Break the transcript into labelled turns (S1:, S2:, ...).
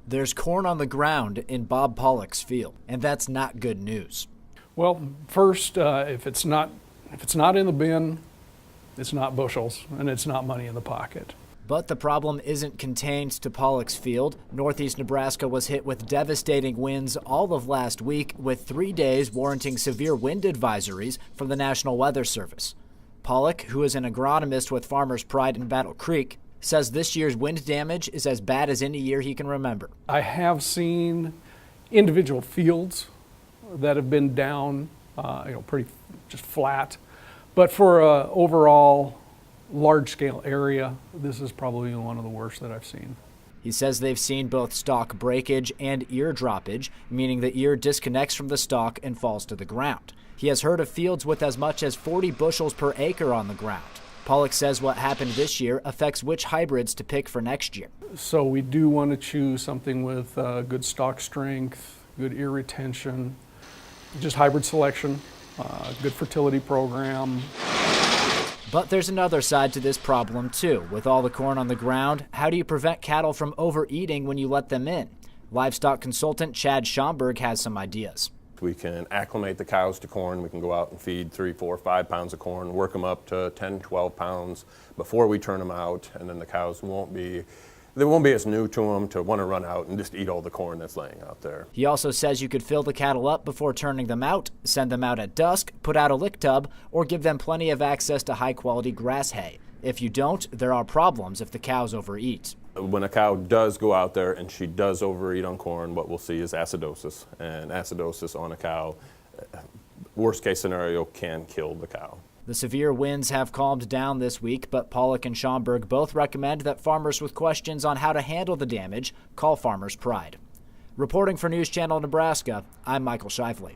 S1: There's corn on the ground in Bob Pollock's field, and that's not good news.
S2: Well, first, if it's not in the bin, it's not bushels, and it's not money in the pocket.
S1: But the problem isn't contained to Pollock's field. Northeast Nebraska was hit with devastating winds all of last week, with 3 days warranting severe wind advisories from the National Weather Service. Pollock, who is an agronomist with Farmers Pride in Battle Creek, says this year's wind damage is as bad as any year he can remember.
S2: I have seen individual fields that have been down, pretty just flat. But for an overall large-scale area, this is probably one of the worst that I've seen.
S1: He says they've seen both stalk breakage and ear droppage, meaning the ear disconnects from the stalk and falls to the ground. He has heard of fields with as much as 40 bushels per acre on the ground. Pollock says what happened this year affects which hybrids to pick for next year.
S2: So we do want to choose something with good stalk strength, good ear retention, just hybrid selection, good fertility program.
S1: But there's another side to this problem too. With all the corn on the ground, how do you prevent cattle from overeating when you let them in? Livestock consultant Chad Schomburg has some ideas.
S3: We can acclimate the cows to corn. We can go out and feed 3, 4, 5 pounds of corn, work them up to 10, 12 pounds before we turn them out, and then the cows won't be as new to them to want to run out and just eat all the corn that's laying out there.
S1: He also says you could fill the cattle up before turning them out, send them out at dusk, put out a lick tub, or give them plenty of access to high-quality grass hay. If you don't, there are problems if the cows overeat.
S3: When a cow does go out there and she does overeat on corn, what we'll see is acidosis. And acidosis on a cow, worst case scenario, can kill the cow.
S1: The severe winds have calmed down this week, but Pollock and Schomburg both recommend that farmers with questions on how to handle the damage call Farmers Pride. Reporting for News Channel Nebraska, I'm Michael Shively.